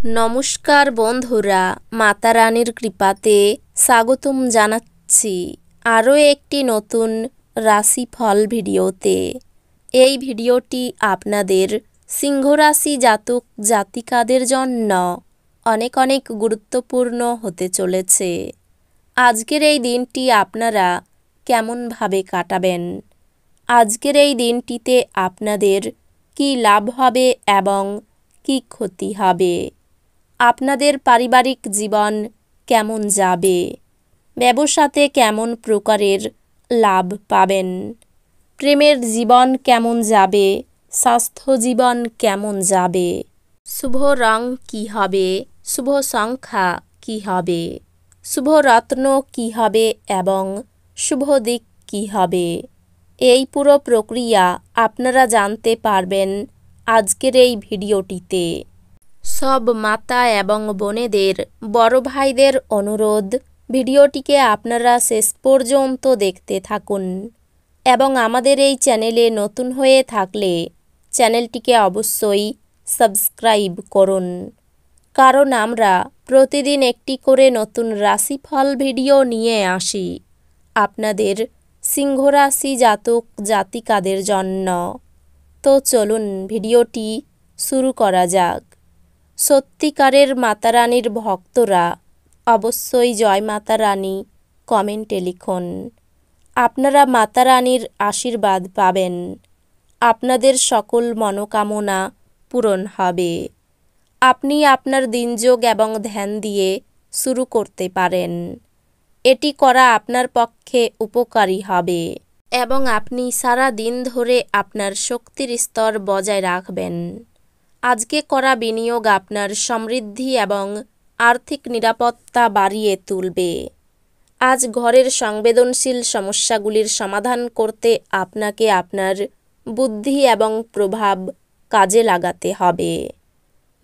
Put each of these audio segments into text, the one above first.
নমস্কার বন্ধুরা, মাতা রানীর কৃপাতে স্বাগতম জানাচ্ছি আরও একটি নতুন রাশিফল ভিডিওতে। এই ভিডিওটি আপনাদের সিংহ রাশি জাতক জাতিকাদের জন্য অনেক অনেক গুরুত্বপূর্ণ হতে চলেছে। আজকের এই দিনটি আপনারা কেমনভাবে কাটাবেন, আজকের এই দিনটিতে আপনাদের কি লাভ হবে এবং কি ক্ষতি হবে, আপনাদের পারিবারিক জীবন কেমন যাবে, ব্যবসাতে কেমন প্রকারের লাভ পাবেন, প্রেমের জীবন কেমন যাবে, স্বাস্থ্য জীবন কেমন যাবে, শুভ রং কী হবে, শুভ সংখ্যা কী হবে, শুভ রত্ন কী হবে এবং শুভ দিক কী হবে, এই পুরো প্রক্রিয়া আপনারা জানতে পারবেন আজকের এই ভিডিওটিতে। সব মাতা এবং বোনেদের, বড় ভাইদের অনুরোধ, ভিডিওটিকে আপনারা শেষ পর্যন্ত দেখতে থাকুন এবং আমাদের এই চ্যানেলে নতুন হয়ে থাকলে চ্যানেলটিকে অবশ্যই সাবস্ক্রাইব করুন, কারণ আমরা প্রতিদিন একটি করে নতুন রাশিফল ভিডিও নিয়ে আসি আপনাদের সিংহ রাশি জাতক জাতিকাদের জন্য। তো চলুন ভিডিওটি শুরু করা যাক। সত্যিকারের মাতারানীর ভক্তরা অবশ্যই জয় মাতা রানী কমেন্টে লিখুন। আপনারা মাতা রানীর আশীর্বাদ পাবেন, আপনাদের সকল মনোকামনা পূরণ হবে। আপনি আপনার দিনযোগ এবং ধ্যান দিয়ে শুরু করতে পারেন। এটি করা আপনার পক্ষে উপকারী হবে এবং আপনি সারা দিন ধরে আপনার শক্তির স্তর বজায় রাখবেন। আজকে করা বিনিয়োগ আপনার সমৃদ্ধি এবং আর্থিক নিরাপত্তা বাড়িয়ে তুলবে। আজ ঘরের সংবেদনশীল সমস্যাগুলির সমাধান করতে আপনাকে আপনার বুদ্ধি এবং প্রভাব কাজে লাগাতে হবে।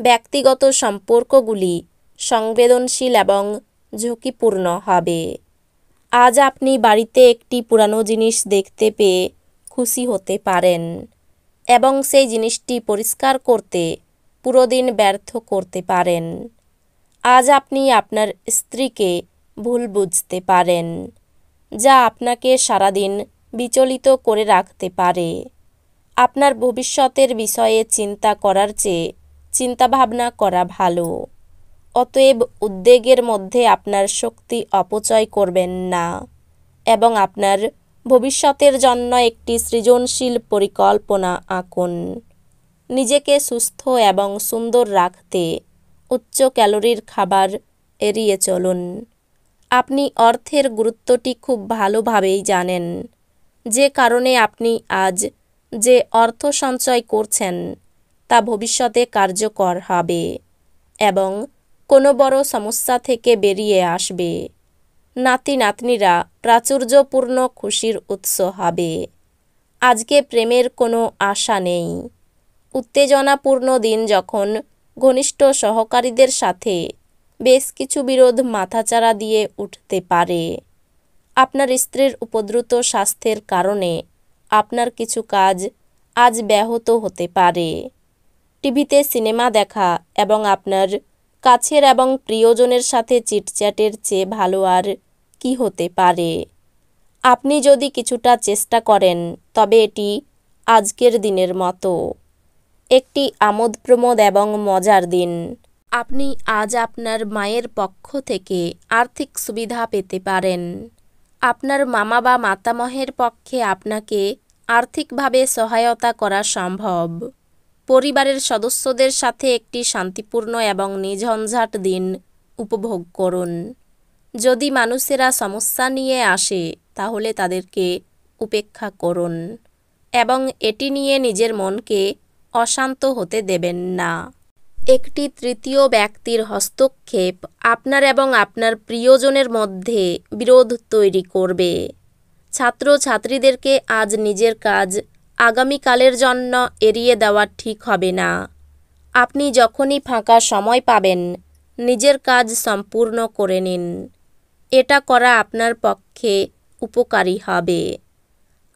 ব্যক্তিগত সম্পর্কগুলি সংবেদনশীল এবং ঝুঁকিপূর্ণ হবে। আজ আপনি বাড়িতে একটি পুরানো জিনিস দেখতে পেয়ে খুশি হতে পারেন এবং সেই জিনিসটি পরিষ্কার করতে পুরো দিন ব্যর্থ করতে পারেন। আজ আপনি আপনার স্ত্রীকে ভুল বুঝতে পারেন, যা আপনাকে সারাদিন বিচলিত করে রাখতে পারে। আপনার ভবিষ্যতের বিষয়ে চিন্তা করার চেয়ে চিন্তাভাবনা করা ভালো। অতএব উদ্বেগের মধ্যে আপনার শক্তি অপচয় করবেন না এবং আপনার ভবিষ্যতের জন্য একটি সৃজনশীল পরিকল্পনা আঁকুন। নিজেকে সুস্থ এবং সুন্দর রাখতে উচ্চ ক্যালোরির খাবার এড়িয়ে চলুন। আপনি অর্থের গুরুত্বটি খুব ভালোভাবেই জানেন, যে কারণে আপনি আজ যে অর্থ সঞ্চয় করছেন তা ভবিষ্যতে কার্যকর হবে এবং কোনো বড় সমস্যা থেকে বেরিয়ে আসবে। নাতি নাতনিরা প্রাচুর্যপূর্ণ খুশির উৎস হবে। আজকে প্রেমের কোনো আশা নেই। উত্তেজনাপূর্ণ দিন যখন ঘনিষ্ঠ সহকারীদের সাথে বেশ কিছু বিরোধ মাথাচাড়া দিয়ে উঠতে পারে। আপনার স্ত্রীর উপদ্রুত স্বাস্থ্যের কারণে আপনার কিছু কাজ আজ ব্যাহত হতে পারে। টিভিতে সিনেমা দেখা এবং আপনার কাছের এবং প্রিয়জনের সাথে চিটচ্যাটের চেয়ে ভালো আর কি হতে পারে। আপনি যদি কিছুটা চেষ্টা করেন তবে এটি আজকের দিনের মতো একটি আমোদ প্রমোদ এবং মজার দিন। আপনি আজ আপনার মায়ের পক্ষ থেকে আর্থিক সুবিধা পেতে পারেন। আপনার মামা বা মাতামহের পক্ষে আপনাকে আর্থিকভাবে সহায়তা করা সম্ভব। পরিবারের সদস্যদের সাথে একটি শান্তিপূর্ণ এবং নিঝঞ্ঝাট দিন উপভোগ করুন। যদি মানুষেরা সমস্যা নিয়ে আসে তাহলে তাদেরকে উপেক্ষা করুন এবং এটি নিয়ে নিজের মনকে অশান্ত হতে দেবেন না। একটি তৃতীয় ব্যক্তির হস্তক্ষেপ আপনার এবং আপনার প্রিয়জনের মধ্যে বিরোধ তৈরি করবে। ছাত্রছাত্রীদেরকে আজ নিজের কাজ আগামীকালের জন্য এড়িয়ে দেওয়া ঠিক হবে না। আপনি যখনই ফাঁকা সময় পাবেন নিজের কাজ সম্পূর্ণ করে নিন। এটা করা আপনার পক্ষে উপকারী হবে।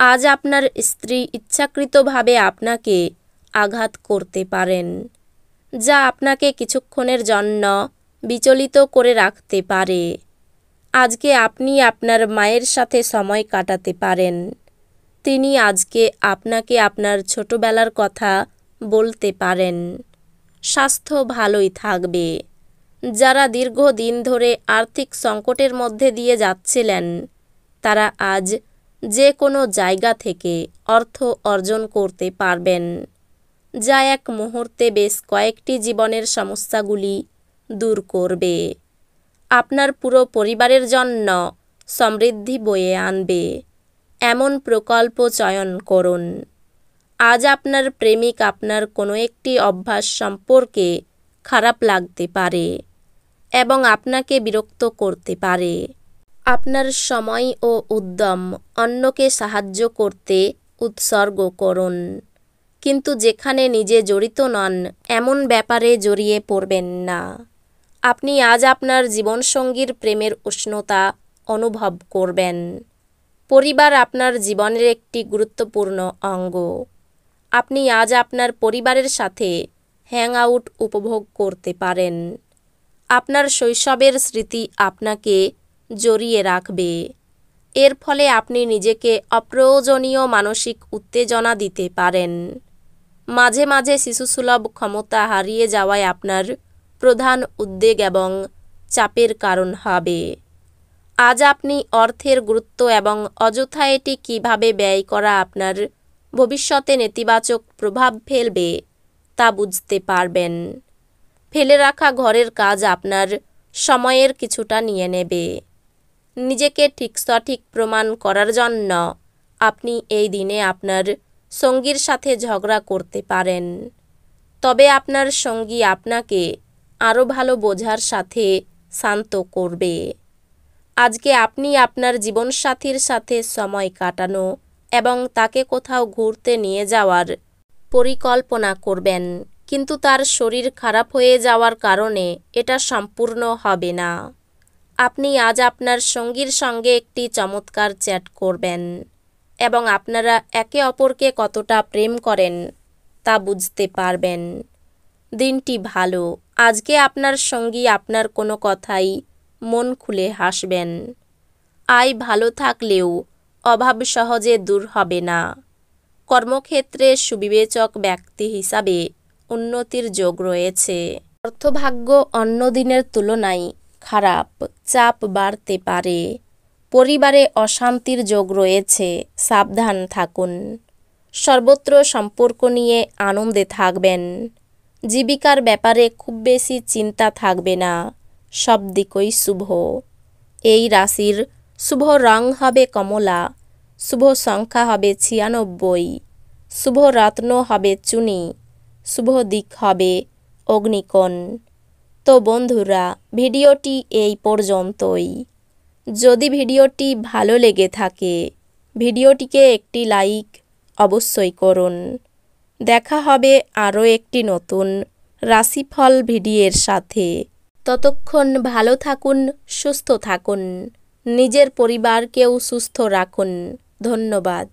আজ আপনার স্ত্রী ইচ্ছাকৃতভাবে আপনাকে আঘাত করতে পারেন। যা আপনাকে কিছুক্ষণের জন্য বিচলিত করে রাখতে পারে। আজকে আপনি আপনার মায়ের সাথে সময় কাটাতে পারেন। তিনি আজকে আপনাকে আপনার ছোটবেলার কথা বলতে পারেন। স্বাস্থ্য ভালোই থাকবে। যারা দীর্ঘদিন ধরে আর্থিক সংকটের মধ্যে দিয়ে যাচ্ছিলেন, তারা আজ যে কোনো জায়গা থেকে অর্থ অর্জন করতে পারবেন, যা এক মুহূর্তে বেশ কয়েকটি জীবনের সমস্যাগুলি দূর করবে। আপনার পুরো পরিবারের জন্য সমৃদ্ধি বয়ে আনবে এমন প্রকল্প চয়ন করুন। আজ আপনার প্রেমিক আপনার কোনো একটি অভ্যাস সম্পর্কে খারাপ লাগতে পারে এবং আপনাকে বিরক্ত করতে পারে। আপনার সময় ও উদ্যম অন্যকে সাহায্য করতে উৎসর্গ করুন, কিন্তু যেখানে নিজে জড়িত নন এমন ব্যাপারে জড়িয়ে পড়বেন না। আপনি আজ আপনার জীবনসঙ্গীর প্রেমের উষ্ণতা অনুভব করবেন। পরিবার আপনার জীবনের একটি গুরুত্বপূর্ণ অঙ্গ। আপনি আজ আপনার পরিবারের সাথে হ্যাং আউট উপভোগ করতে পারেন। আপনার শৈশবের স্মৃতি আপনাকে জড়িয়ে রাখবে। এর ফলে আপনি নিজেকে অপ্রয়োজনীয় মানসিক উত্তেজনা দিতে পারেন। মাঝে মাঝে শিশুসুলভ ক্ষমতা হারিয়ে যাওয়ায় আপনার প্রধান উদ্বেগ এবং চাপের কারণ হবে। আজ আপনি অর্থের গুরুত্ব এবং অযথা এটি কীভাবে ব্যয় করা আপনার ভবিষ্যতে নেতিবাচক প্রভাব ফেলবে তা বুঝতে পারবেন। ফেলে রাখা ঘরের কাজ আপনার সময়ের কিছুটা নিয়ে নেবে। নিজেকে সঠিক প্রমাণ করার জন্য আপনি এই দিনে আপনার সঙ্গীর সাথে ঝগড়া করতে পারেন, তবে আপনার সঙ্গী আপনাকে আরও ভালো বোঝার সাথে শান্ত করবে। আজকে আপনি আপনার জীবনসাথীর সাথে সময় কাটানো এবং তাকে কোথাও ঘুরতে নিয়ে যাওয়ার পরিকল্পনা করবেন, কিন্তু তার শরীর খারাপ হয়ে যাওয়ার কারণে এটা সম্পূর্ণ হবে না। আপনি আজ আপনার সঙ্গীর সঙ্গে একটি চমৎকার চ্যাট করবেন এবং আপনারা একে অপরকে কতটা প্রেম করেন তা বুঝতে পারবেন। দিনটি ভালো। আজকে আপনার সঙ্গী আপনার কোনো কথাই মন খুলে হাসবেন। আয় ভালো থাকলেও অভাব সহজে দূর হবে না। কর্মক্ষেত্রে সুবিবেচক ব্যক্তি হিসাবে উন্নতির যোগ রয়েছে। অর্থভাগ্য অন্য দিনের তুলনায় খারাপ, চাপ বাড়তে পারে। পরিবারে অশান্তির যোগ রয়েছে, সাবধান থাকুন। সর্বত্র সম্পর্ক নিয়ে আনন্দে থাকবেন। জীবিকার ব্যাপারে খুব বেশি চিন্তা থাকবে না, সব দিকই শুভ। এই রাশির শুভ রং হবে কমলা, শুভ সংখ্যা হবে 96, শুভ রত্ন হবে চুনি, শুভ দিক হবে অগ্নিকোণ। তো বন্ধুরা, ভিডিওটি এই পর্যন্তই। যদি ভিডিওটি ভালো লেগে থাকে ভিডিওটিকে একটি লাইক অবশ্যই করুন। দেখা হবে আরও একটি নতুন রাশিফল ভিডিওর সাথে। ততক্ষণ ভালো থাকুন, সুস্থ থাকুন, নিজের পরিবারকেও সুস্থ রাখুন। ধন্যবাদ।